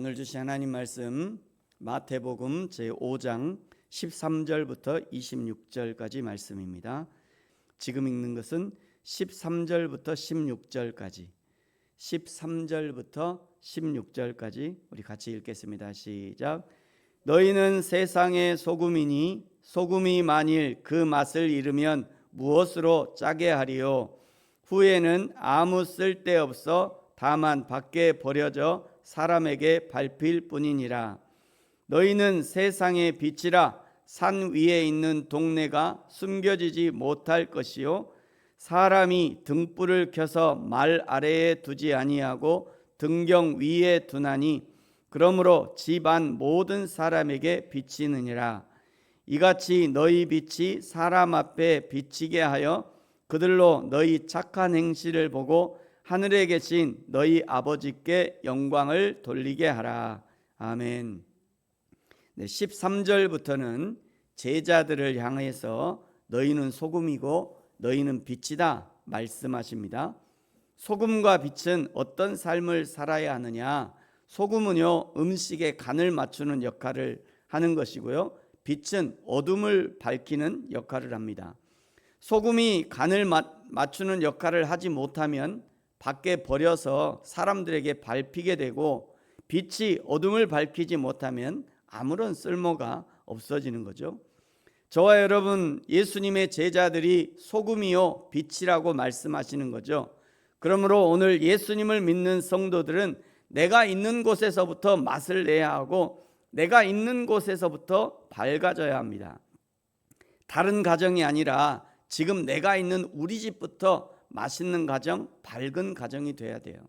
오늘 주신 하나님 말씀 마태복음 제5장 13절부터 26절까지 말씀입니다. 지금 읽는 것은 13절부터 16절까지 13절부터 16절까지 우리 같이 읽겠습니다. 시작. 너희는 세상의 소금이니 소금이 만일 그 맛을 잃으면 무엇으로 짜게 하리요? 후에는 아무 쓸데없어 다만 밖에 버려져 사람에게 밟힐 뿐이니라. 너희는 세상의 빛이라. 산 위에 있는 동네가 숨겨지지 못할 것이요 사람이 등불을 켜서 말 아래에 두지 아니하고 등경 위에 두나니 그러므로 집안 모든 사람에게 비치느니라. 이같이 너희 빛이 사람 앞에 비치게 하여 그들로 너희 착한 행실을 보고 하늘에 계신 너희 아버지께 영광을 돌리게 하라. 아멘. 13절부터는 제자들을 향해서 너희는 소금이고 너희는 빛이다 말씀하십니다. 소금과 빛은 어떤 삶을 살아야 하느냐? 소금은요, 음식에 간을 맞추는 역할을 하는 것이고요, 빛은 어둠을 밝히는 역할을 합니다. 소금이 간을 맞추는 역할을 하지 못하면 밖에 버려서 사람들에게 밟히게 되고, 빛이 어둠을 밝히지 못하면 아무런 쓸모가 없어지는 거죠. 저와 여러분, 예수님의 제자들이 소금이요 빛이라고 말씀하시는 거죠. 그러므로 오늘 예수님을 믿는 성도들은 내가 있는 곳에서부터 맛을 내야 하고 내가 있는 곳에서부터 밝아져야 합니다. 다른 가정이 아니라 지금 내가 있는 우리 집부터 맛있는 가정, 밝은 가정이 돼야 돼요.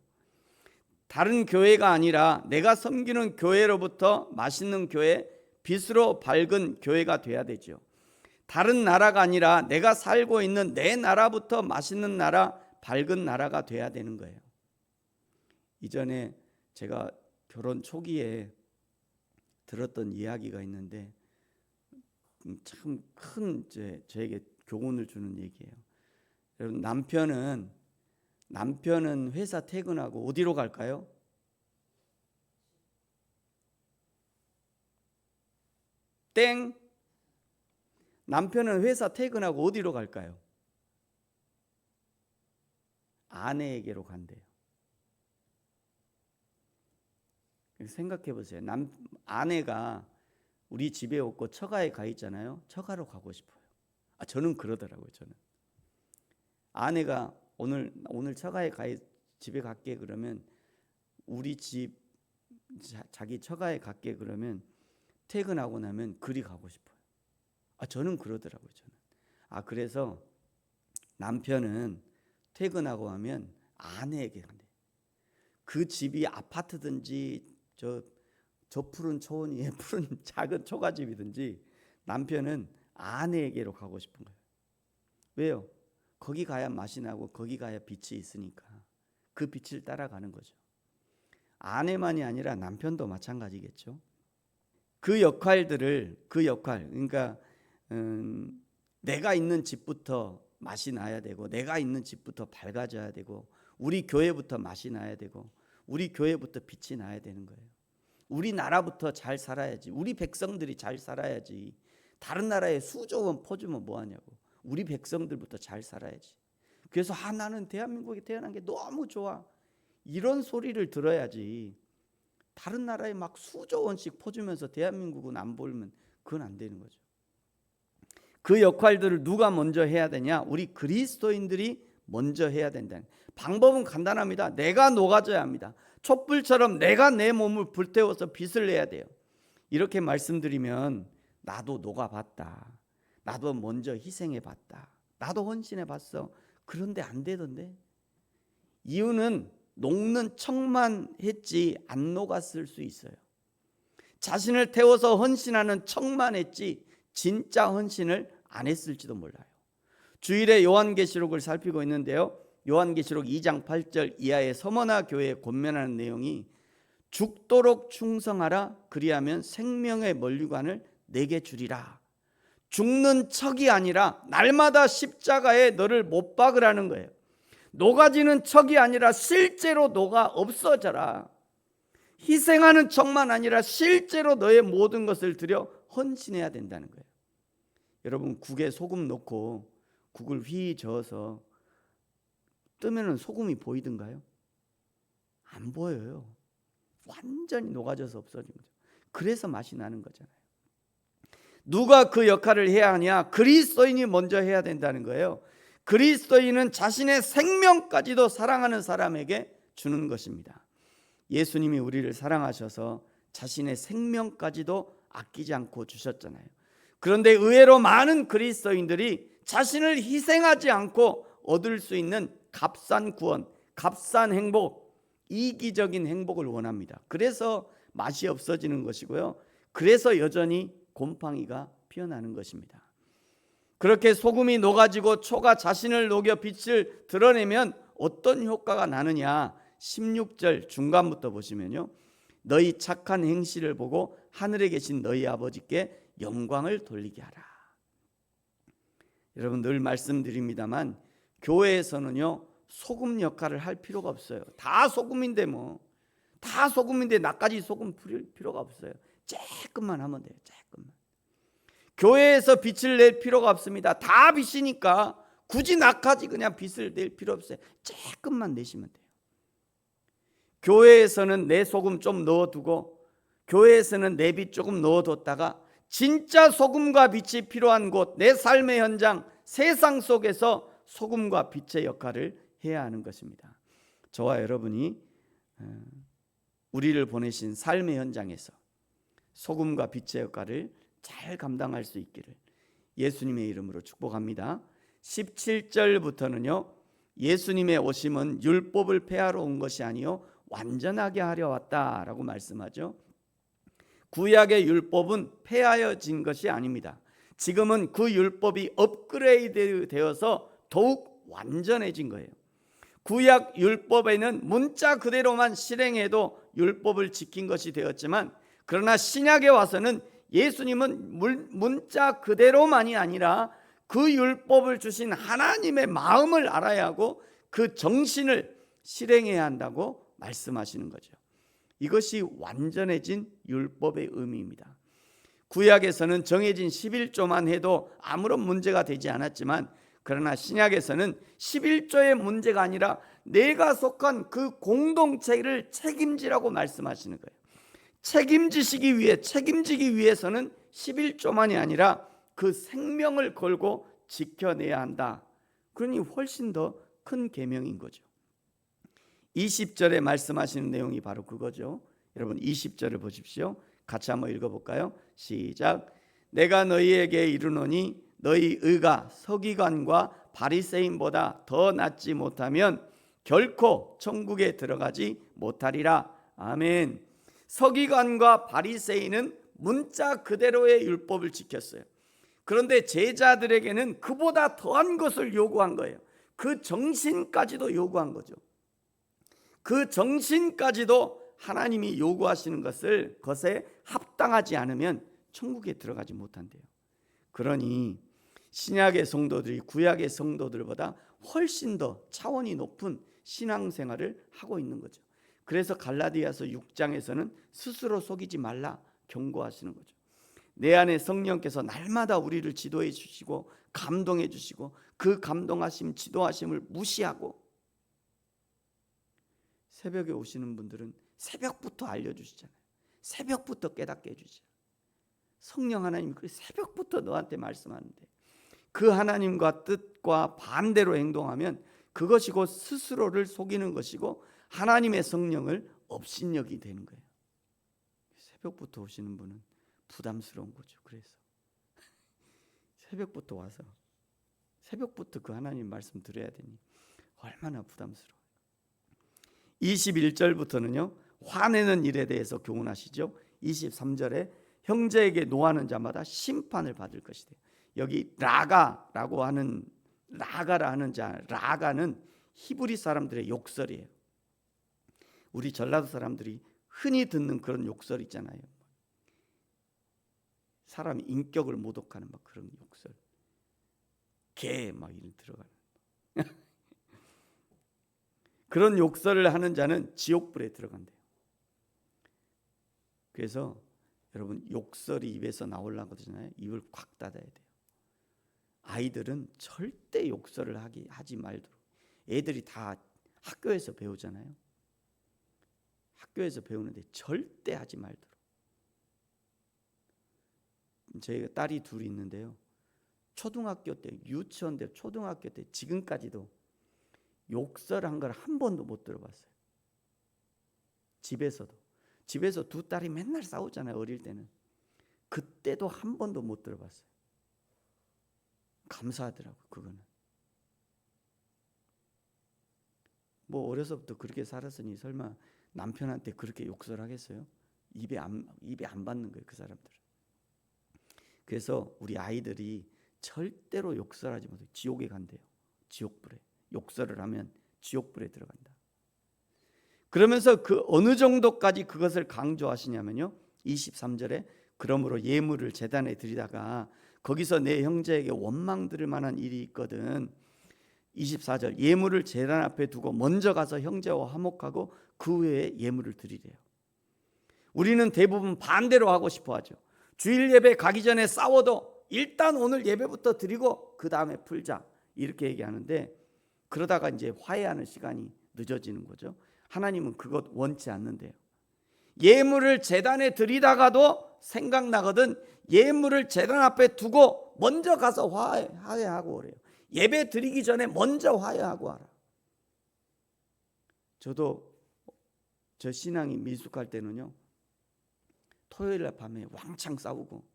다른 교회가 아니라 내가 섬기는 교회로부터 맛있는 교회, 빛으로 밝은 교회가 돼야 되죠. 다른 나라가 아니라 내가 살고 있는 내 나라부터 맛있는 나라, 밝은 나라가 돼야 되는 거예요. 이전에 제가 결혼 초기에 들었던 이야기가 있는데 참 큰 저에게 교훈을 주는 얘기예요. 여러분, 남편은 회사 퇴근하고 어디로 갈까요? 땡. 남편은 회사 퇴근하고 어디로 갈까요? 아내에게로 간대요. 생각해 보세요. 아내가 우리 집에 없고 처가에 가 있잖아요. 처가로 가고 싶어요. 저는 그러더라고요. 저는 아내가 오늘 처가에 집에 갈게 그러면, 우리 집 자기 처가에 갈게 그러면 퇴근하고 나면 그리 가고 싶어요. 저는 그러더라고요. 저는. 그래서 남편은 퇴근하고 하면 아내에게 간대요. 그 집이 아파트든지 저 푸른 초원 위에 푸른 작은 초가집이든지 남편은 아내에게로 가고 싶은 거예요. 왜요? 거기 가야 맛이 나고 거기 가야 빛이 있으니까 그 빛을 따라가는 거죠. 아내만이 아니라 남편도 마찬가지겠죠. 그 역할, 그러니까 내가 있는 집부터 맛이 나야 되고 내가 있는 집부터 밝아져야 되고 우리 교회부터 맛이 나야 되고 우리 교회부터 빛이 나야 되는 거예요. 우리 나라부터 잘 살아야지. 우리 백성들이 잘 살아야지. 다른 나라에 수조 원 퍼주면 뭐하냐고. 우리 백성들부터 잘 살아야지. 그래서 나는 대한민국에 태어난 게 너무 좋아, 이런 소리를 들어야지. 다른 나라에 막 수조 원씩 퍼주면서 대한민국은 안 보이면 그건 안 되는 거죠. 그 역할들을 누가 먼저 해야 되냐? 우리 그리스도인들이 먼저 해야 된다. 방법은 간단합니다. 내가 녹아져야 합니다. 촛불처럼 내가 내 몸을 불태워서 빛을 내야 돼요. 이렇게 말씀드리면 나도 녹아봤다, 나도 먼저 희생해봤다, 나도 헌신해봤어. 그런데 안 되던데. 이유는 녹는 척만 했지 안 녹았을 수 있어요. 자신을 태워서 헌신하는 척만 했지 진짜 헌신을 안 했을지도 몰라요. 주일에 요한계시록을 살피고 있는데요, 요한계시록 2장 8절 이하의 서머나 교회에 권면하는 내용이 죽도록 충성하라, 그리하면 생명의 면류관을 내게 주리라. 죽는 척이 아니라 날마다 십자가에 너를 못 박으라는 거예요. 녹아지는 척이 아니라 실제로 녹아 없어져라. 희생하는 척만 아니라 실제로 너의 모든 것을 들여 헌신해야 된다는 거예요. 여러분, 국에 소금 넣고 국을 휘 저어서 뜨면은 소금이 보이던가요? 안 보여요. 완전히 녹아져서 없어진 거죠. 그래서 맛이 나는 거잖아요. 누가 그 역할을 해야 하냐? 그리스도인이 먼저 해야 된다는 거예요. 그리스도인은 자신의 생명까지도 사랑하는 사람에게 주는 것입니다. 예수님이 우리를 사랑하셔서 자신의 생명까지도 아끼지 않고 주셨잖아요. 그런데 의외로 많은 그리스도인들이 자신을 희생하지 않고 얻을 수 있는 값싼 구원, 값싼 행복, 이기적인 행복을 원합니다. 그래서 맛이 없어지는 것이고요. 그래서 여전히 곰팡이가 피어나는 것입니다. 그렇게 소금이 녹아지고 초가 자신을 녹여 빛을 드러내면 어떤 효과가 나느냐? 16절 중간부터 보시면요, 너희 착한 행실을 보고 하늘에 계신 너희 아버지께 영광을 돌리게 하라. 여러분, 늘 말씀드립니다만 교회에서는요 소금 역할을 할 필요가 없어요. 다 소금인데 다 소금인데 나까지 소금 뿌릴 필요가 없어요. 조금만 하면 돼요. 조금만. 교회에서 빛을 낼 필요가 없습니다. 다 빛이니까 굳이 나까지 그냥 빛을 낼 필요 없어요. 조금만 내시면 돼요. 교회에서는 내 소금 좀 넣어두고, 교회에서는 내 빛 조금 넣어뒀다가 진짜 소금과 빛이 필요한 곳, 내 삶의 현장, 세상 속에서 소금과 빛의 역할을 해야 하는 것입니다. 저와 여러분이 우리를 보내신 삶의 현장에서 소금과 빛의 역할을 잘 감당할 수 있기를 예수님의 이름으로 축복합니다. 17절부터는요, 예수님의 오심은 율법을 폐하러 온 것이 아니요 완전하게 하려 왔다라고 말씀하죠. 구약의 율법은 폐하여진 것이 아닙니다. 지금은 그 율법이 업그레이드 되어서 더욱 완전해진 거예요. 구약 율법에는 문자 그대로만 실행해도 율법을 지킨 것이 되었지만, 그러나 신약에 와서는 예수님은 문자 그대로만이 아니라 그 율법을 주신 하나님의 마음을 알아야 하고 그 정신을 실행해야 한다고 말씀하시는 거죠. 이것이 완전해진 율법의 의미입니다. 구약에서는 정해진 11조만 해도 아무런 문제가 되지 않았지만, 그러나 신약에서는 11조의 문제가 아니라 내가 속한 그 공동체를 책임지라고 말씀하시는 거예요. 책임지기 위해서는 11조만이 아니라 그 생명을 걸고 지켜내야 한다. 그러니 훨씬 더 큰 계명인 거죠. 20절에 말씀하시는 내용이 바로 그거죠. 여러분 20절을 보십시오. 같이 한번 읽어볼까요? 시작. 내가 너희에게 이르노니 너희 의가 서기관과 바리새인보다 더 낫지 못하면 결코 천국에 들어가지 못하리라. 아멘. 서기관과 바리새인은 문자 그대로의 율법을 지켰어요. 그런데 제자들에게는 그보다 더한 것을 요구한 거예요. 그 정신까지도 요구한 거죠. 그 정신까지도 하나님이 요구하시는 것에 합당하지 않으면 천국에 들어가지 못한대요. 그러니 신약의 성도들이 구약의 성도들보다 훨씬 더 차원이 높은 신앙생활을 하고 있는 거죠. 그래서 갈라디아서 6장에서는 스스로 속이지 말라 경고하시는 거죠. 내 안에 성령께서 날마다 우리를 지도해 주시고 감동해 주시고 그 감동하심, 지도하심을 무시하고, 새벽에 오시는 분들은 새벽부터 알려주시잖아요. 새벽부터 깨닫게 해주시잖아요. 성령 하나님 그 새벽부터 너한테 말씀하는데 그 하나님과 뜻과 반대로 행동하면 그것이 곧 스스로를 속이는 것이고 하나님의 성령을 업신여기 되는 거예요. 새벽부터 오시는 분은 부담스러운 거죠. 그래서 새벽부터 와서 새벽부터 그 하나님 말씀 들어야 되니 얼마나 부담스러워요. 21절부터는요 화내는 일에 대해서 교훈하시죠. 23절에 형제에게 노하는 자마다 심판을 받을 것이다. 여기 라가라고 하는 라가라 하는 자, 라가는 히브리 사람들의 욕설이에요. 우리 전라도 사람들이 흔히 듣는 그런 욕설 있잖아요. 사람 인격을 모독하는 막 그런 욕설, 개 막 이런 들어가는 그런 욕설을 하는 자는 지옥불에 들어간대요. 그래서 여러분 욕설이 입에서 나오려고 그러잖아요. 입을 꽉 닫아야 돼요. 아이들은 절대 욕설을 하지 말도록. 애들이 다 학교에서 배우잖아요. 학교에서 배우는데 절대 하지 말도록. 저희가 딸이 둘이 있는데요. 초등학교 때, 유치원 때, 초등학교 때 지금까지도 욕설한 걸 한 번도 못 들어봤어요. 집에서 두 딸이 맨날 싸우잖아요. 어릴 때는. 그때도 한 번도 못 들어봤어요. 감사하더라고요. 그거는. 뭐 어려서부터 그렇게 살았으니 설마 남편한테 그렇게 욕설하겠어요? 입에 안 받는 거예요. 그 사람들은. 그래서 우리 아이들이 절대로 욕설하지 못해요. 지옥에 간대요. 지옥불에. 욕설을 하면 지옥불에 들어간다. 그러면서 그 어느 정도까지 그것을 강조하시냐면요. 23절에 그러므로 예물을 제단에 드리다가 거기서 내 형제에게 원망 들을 만한 일이 있거든. 24절 예물을 제단 앞에 두고 먼저 가서 형제와 화목하고 그 후에 예물을 드리래요. 우리는 대부분 반대로 하고 싶어 하죠. 주일 예배 가기 전에 싸워도 일단 오늘 예배부터 드리고 그 다음에 풀자 이렇게 얘기하는데 그러다가 이제 화해하는 시간이 늦어지는 거죠. 하나님은 그것 원치 않는데요. 예물을 제단에 드리다가도 생각나거든 예물을 제단 앞에 두고 먼저 가서 화해하고 오래요. 예배 드리기 전에 먼저 화해하고 와라. 저도 저 신앙이 미숙할 때는요. 토요일날 밤에 왕창 싸우고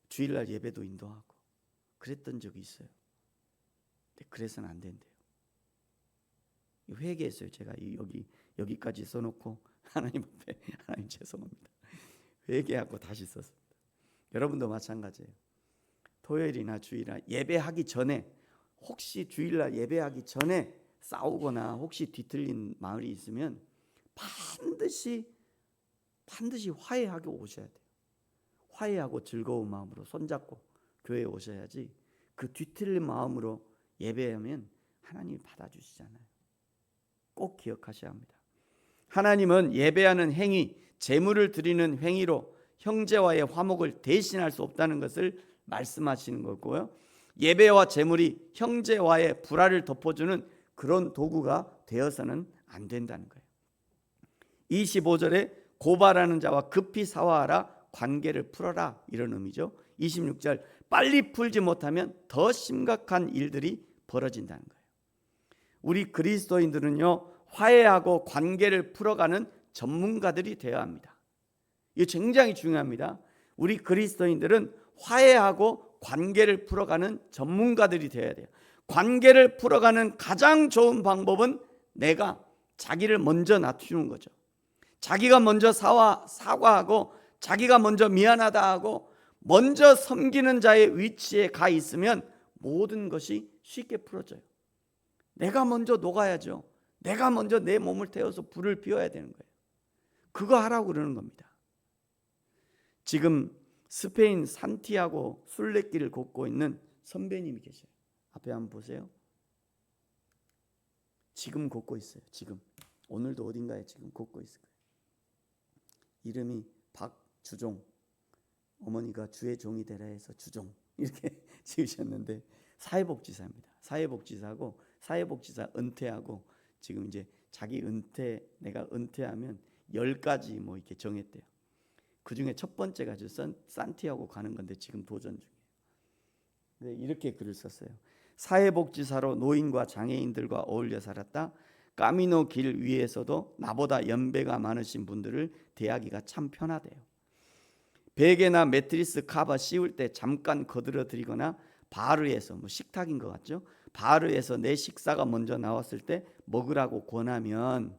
주일날 예배도 인도하고 그랬던 적이 있어요. 근데 그래서는 안 된대요. 회개했어요. 제가 여기까지 써놓고 하나님 앞에 하나님 죄송합니다. 회개하고 다시 썼습니다. 여러분도 마찬가지예요. 토요일이나 주일날 예배하기 전에 혹시 주일날 예배하기 전에 싸우거나 혹시 뒤틀린 마을이 있으면 반드시 화해하고 오셔야 돼요. 화해하고 즐거운 마음으로 손잡고 교회에 오셔야지 그 뒤틀린 마음으로 예배하면 하나님이 받아주시잖아요. 꼭 기억하셔야 합니다. 하나님은 예배하는 행위, 제물을 드리는 행위로 형제와의 화목을 대신할 수 없다는 것을 말씀하시는 거고요. 예배와 제물이 형제와의 불화를 덮어주는 그런 도구가 되어서는 안 된다는 거예요. 25절에 고발하는 자와 급히 사화하라 관계를 풀어라 이런 의미죠. 26절 빨리 풀지 못하면 더 심각한 일들이 벌어진다는 거예요. 우리 그리스도인들은요 화해하고 관계를 풀어가는 전문가들이 되어야 합니다. 이거 굉장히 중요합니다. 우리 그리스도인들은 화해하고 관계를 풀어가는 전문가들이 되어야 돼요. 관계를 풀어가는 가장 좋은 방법은 내가 자기를 먼저 낮추는 거죠. 자기가 먼저 사과하고 자기가 먼저 미안하다 하고 먼저 섬기는 자의 위치에 가 있으면 모든 것이 쉽게 풀어져요. 내가 먼저 녹아야죠. 내가 먼저 내 몸을 태워서 불을 피워야 되는 거예요. 그거 하라고 그러는 겁니다. 지금 스페인 산티아고 순례길을 걷고 있는 선배님이 계셔요. 앞에 한번 보세요. 지금 걷고 있어요. 지금 오늘도 어딘가에 지금 걷고 있을 거예요. 이름이 박주종. 어머니가 주의 종이 되라 해서 주종 이렇게 지으셨는데 사회복지사입니다. 사회복지사고 사회복지사 은퇴하고 지금 이제 자기 내가 은퇴하면 10가지 뭐 이렇게 정했대요. 그 중에 첫 번째가 산티아고 가는 건데 지금 도전 중이에요. 네, 이렇게 글을 썼어요. 사회복지사로 노인과 장애인들과 어울려 살았다. 까미노 길 위에서도 나보다 연배가 많으신 분들을 대하기가 참 편하대요. 베개나 매트리스 카바 씌울 때 잠깐 거들어 드리거나 바르에서 식탁인 것 같죠? 바르에서 내 식사가 먼저 나왔을 때 먹으라고 권하면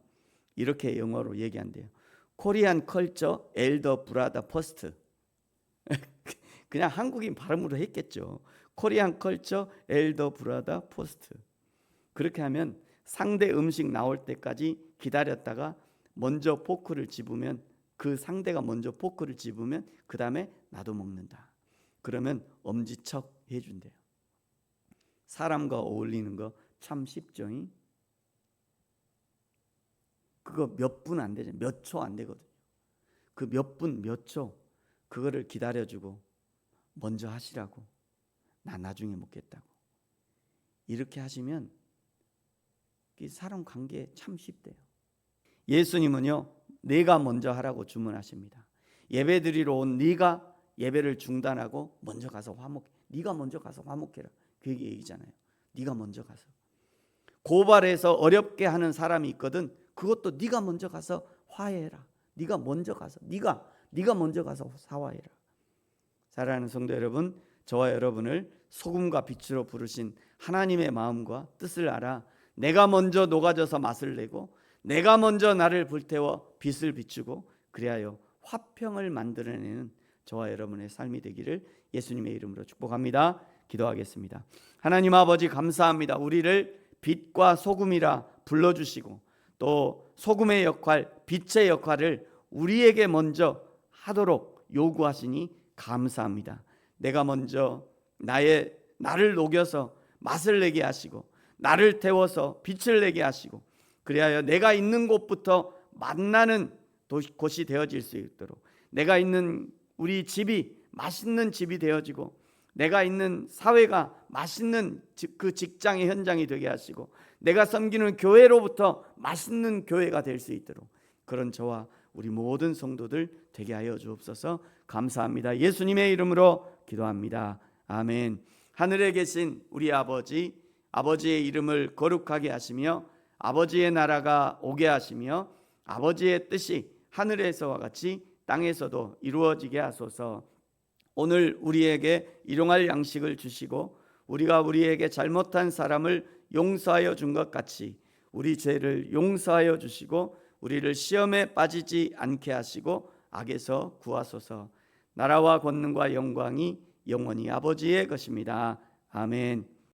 이렇게 영어로 얘기한대요. 코리안 컬처 엘더 브라더 퍼스트. 그냥 한국인 발음으로 했겠죠. 코리안 컬처 엘더 브라더 퍼스트. 그렇게 하면 상대 음식 나올 때까지 기다렸다가 먼저 포크를 집으면 그 상대가 먼저 포크를 집으면 그 다음에 나도 먹는다. 그러면 엄지척 해준대요. 사람과 어울리는 거 참 쉽죠. 그거 몇 분 안 되죠. 몇 초 안 되거든요. 그 몇 분, 몇 초 그거를 기다려주고 먼저 하시라고, 나 나중에 먹겠다고. 이렇게 하시면 사람 관계 참 쉽대요. 예수님은요, 내가 먼저 하라고 주문하십니다. 예배드리러 온 네가 예배를 중단하고 먼저 가서 화목, 네가 먼저 가서 화목해라, 그 얘기잖아요. 네가 먼저 가서. 고발해서 어렵게 하는 사람이 있거든. 그것도 네가 먼저 가서 화해해라. 네가 먼저 가서, 네가 먼저 가서 사화해라. 사랑하는 성도 여러분, 저와 여러분을 소금과 빛으로 부르신 하나님의 마음과 뜻을 알아 내가 먼저 녹아져서 맛을 내고 내가 먼저 나를 불태워 빛을 비추고 그리하여 화평을 만들어내는 저와 여러분의 삶이 되기를 예수님의 이름으로 축복합니다. 기도하겠습니다. 하나님 아버지, 감사합니다. 우리를 빛과 소금이라 불러주시고 또 소금의 역할, 빛의 역할을 우리에게 먼저 하도록 요구하시니 감사합니다. 내가 먼저 나를 녹여서 맛을 내게 하시고 나를 태워서 빛을 내게 하시고 그리하여 내가 있는 곳부터 만나는 곳이 되어질 수 있도록, 내가 있는 우리 집이 맛있는 집이 되어지고 내가 있는 사회가 맛있는 그 직장의 현장이 되게 하시고 내가 섬기는 교회로부터 맛있는 교회가 될 수 있도록 그런 저와 우리 모든 성도들 되게 하여 주옵소서. 감사합니다. 예수님의 이름으로 기도합니다. 아멘. 하늘에 계신 우리 아버지, 아버지의 이름을 거룩하게 하시며 아버지의 나라가 오게 하시며 아버지의 뜻이 하늘에서와 같이 땅에서도 이루어지게 하소서. 오늘 우리에게 일용할 양식을 주시고 우리가 우리에게 잘못한 사람을 용서하여 준 것 같이 우리 죄를 용서하여 주시고 우리를 시험에 빠지지 않게 하시고 악에서 구하소서. 나라와 권능과 영광이 영원히 아버지의 것입니다. 아멘.